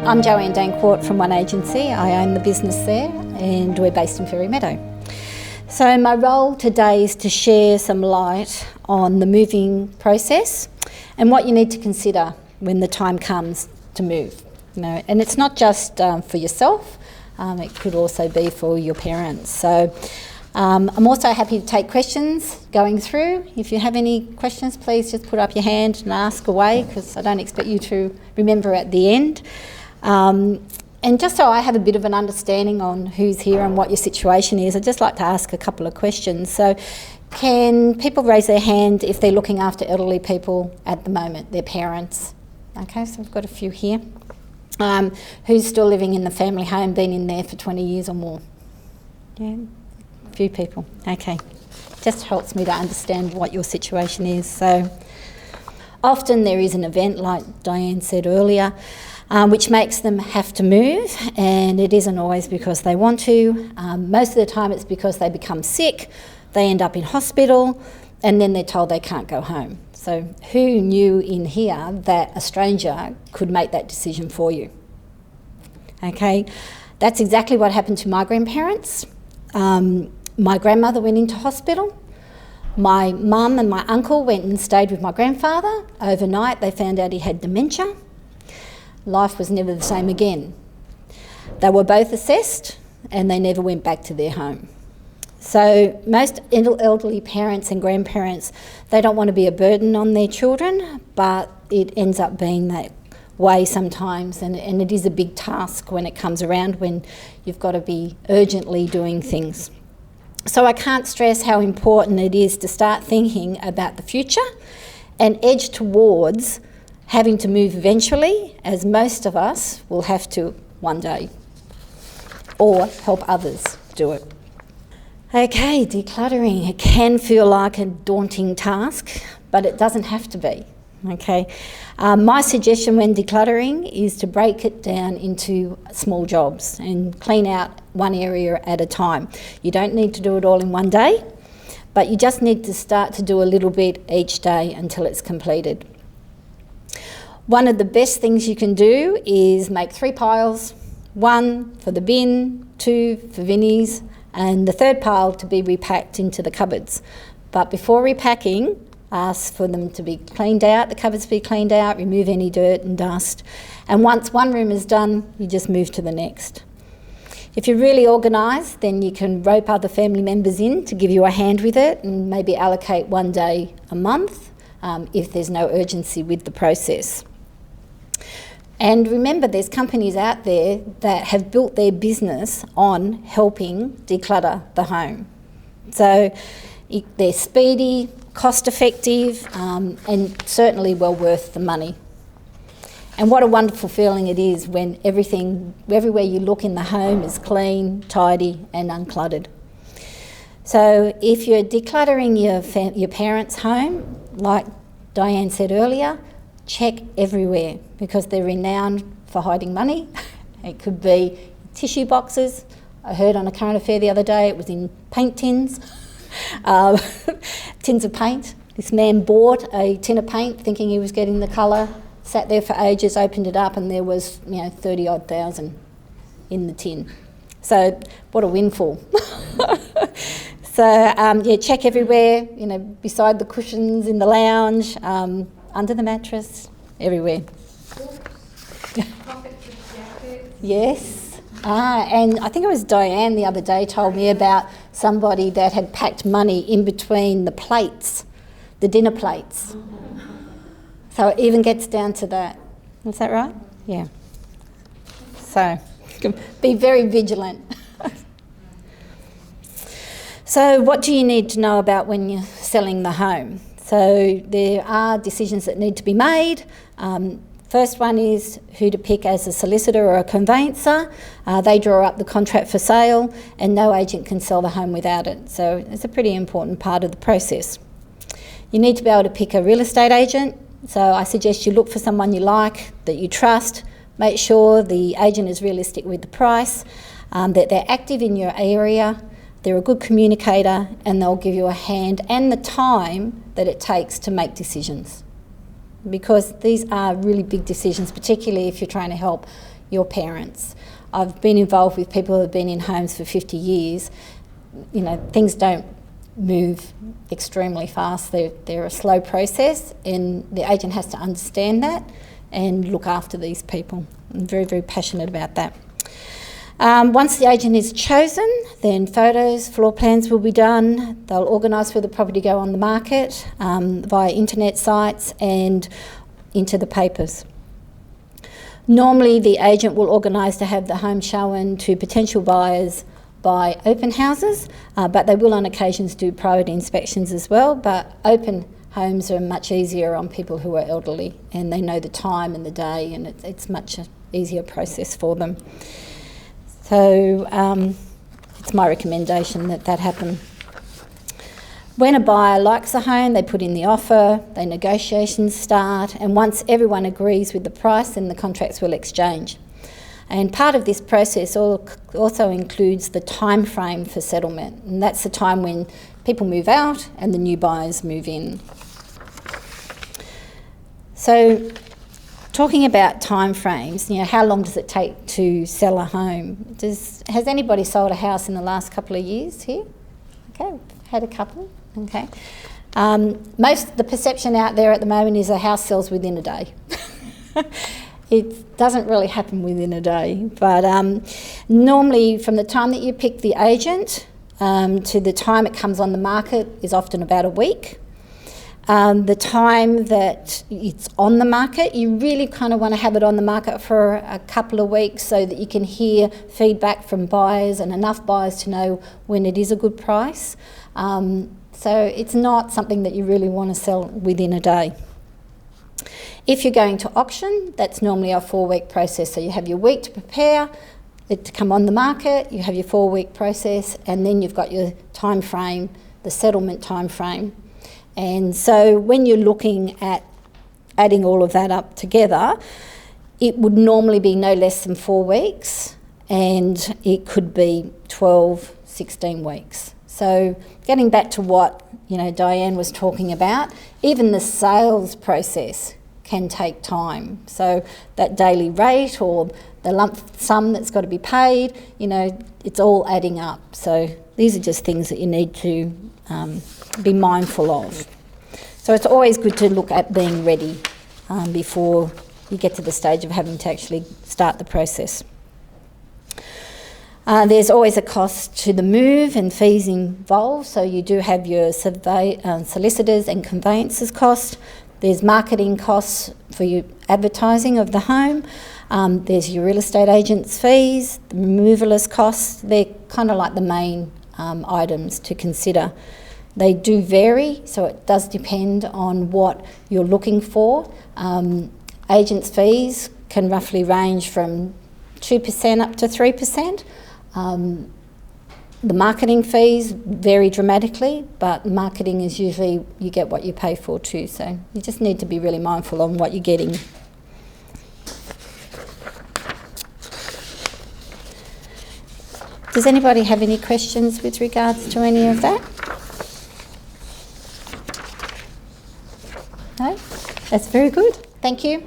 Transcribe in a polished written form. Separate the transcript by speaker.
Speaker 1: I'm Joanne Danckwardt from One Agency. I own the business there and we're based in Fairy Meadow. So my role today is to share some light on the moving process and what you need to consider when the time comes to move. And it's not just for yourself, it could also be for your parents. So I'm also happy to take questions going through. If you have any questions, please just put up your hand and ask away, because I don't expect you to remember at the end. And just so I have a bit of an understanding on who's here and what your situation is, I'd just like to ask a couple of questions. So can people raise their hand if they're looking after elderly people at the moment, their parents? Okay, so we've got a few here. Who's still living in the family home, been in there for 20 years or more? Yeah, a few people. Okay, just helps me to understand what your situation is. So often there is an event, like Diane said earlier, which makes them have to move, and it isn't always because they want to. Most of the time it's because they become sick, they end up in hospital, and then they're told they can't go home. So who knew in here that a stranger could make that decision for you? Okay, that's exactly what happened to my grandparents. My grandmother went into hospital. My mum and my uncle went and stayed with my grandfather. Overnight they found out he had dementia. Life was never the same again. They were both assessed and they never went back to their home. So most elderly parents and grandparents, they don't want to be a burden on their children, but it ends up being that way sometimes, and it is a big task when it comes around, when you've got to be urgently doing things. So I can't stress how important it is to start thinking about the future and edge towards having to move eventually, as most of us will have to one day, or help others do it. Okay, decluttering. It can feel like a daunting task, but it doesn't have to be. Okay, my suggestion when decluttering is to break it down into small jobs and clean out one area at a time. You don't need to do it all in one day, but you just need to start to do a little bit each day until it's completed. One of the best things you can do is make 3 piles, 1 for the bin, 2 for Vinnie's, and the 3rd pile to be repacked into the cupboards. But before repacking, ask for them to be cleaned out, the cupboards to be cleaned out, remove any dirt and dust. And once one room is done, you just move to the next. If you're really organised, then you can rope other family members in to give you a hand with it, and maybe allocate one day a month if there's no urgency with the process. And remember, there's companies out there that have built their business on helping declutter the home. So they're speedy, cost effective, and certainly well worth the money. And what a wonderful feeling it is when everywhere you look in the home is clean, tidy and uncluttered. So if you're decluttering your parents' home, like Diane said earlier, check everywhere, because they're renowned for hiding money. It could be tissue boxes. I heard on a current affair the other day it was in paint tins, tins of paint. This man bought a tin of paint thinking he was getting the colour, sat there for ages, opened it up, and there was 30-odd thousand in the tin. So what a windfall. So check everywhere, beside the cushions in the lounge, under the mattress, everywhere. Yes. And I think it was Diane the other day told me about somebody that had packed money in between the plates, the dinner plates. So it even gets down to that. Is that right? Yeah. So be very vigilant. So what do you need to know about when you're selling the home? So there are decisions that need to be made. First one is who to pick as a solicitor or a conveyancer. They draw up the contract for sale, and no agent can sell the home without it. So it's a pretty important part of the process. You need to be able to pick a real estate agent. So I suggest you look for someone you like, that you trust. Make sure the agent is realistic with the price, that they're active in your area, they're a good communicator, and they'll give you a hand and the time that it takes to make decisions. Because these are really big decisions, particularly if you're trying to help your parents. I've been involved with people who have been in homes for 50 years. You know, things don't move extremely fast. They're a slow process, and the agent has to understand that and look after these people. I'm very, very passionate about that. Once the agent is chosen, then photos, floor plans will be done. They'll organise for the property to go on the market via internet sites and into the papers. Normally the agent will organise to have the home shown to potential buyers by open houses, but they will on occasions do private inspections as well. But open homes are much easier on people who are elderly, and they know the time and the day, and it's much easier process for them. So it's my recommendation that happen. When a buyer likes a home, they put in the offer, the negotiations start, and once everyone agrees with the price, then the contracts will exchange. And part of this process also includes the time frame for settlement, and that's the time when people move out and the new buyers move in. So, talking about time frames, you know, how long does it take to sell a home? Has anybody sold a house in the last couple of years here? Okay, had a couple. Okay. The perception out there at the moment is a house sells within a day. It doesn't really happen within a day, but normally from the time that you pick the agent to the time it comes on the market is often about a week. The time that it's on the market, you really kind of want to have it on the market for a couple of weeks so that you can hear feedback from buyers and enough buyers to know when it is a good price. So it's not something that you really want to sell within a day. If you're going to auction, that's normally a 4-week process. So you have your week to prepare it to come on the market, you have your 4-week process, and then you've got your time frame, the settlement time frame. And so when you're looking at adding all of that up together, it would normally be no less than 4 weeks, and it could be 12, 16 weeks. So getting back to what Diane was talking about, even the sales process can take time. So that daily rate or the lump sum that's got to be paid, it's all adding up. So these are just things that you need to be mindful of. So it's always good to look at being ready before you get to the stage of having to actually start the process. There's always a cost to the move and fees involved, so you do have your solicitors and conveyancers cost. There's marketing costs for your advertising of the home. There's your real estate agent's fees, the removalist costs. They're kind of like the main items to consider. They do vary, so it does depend on what you're looking for. Agents' fees can roughly range from 2% up to 3%. The marketing fees vary dramatically, but marketing is usually you get what you pay for too, so you just need to be really mindful on what you're getting. Does anybody have any questions with regards to any of that? No? That's very good. Thank you.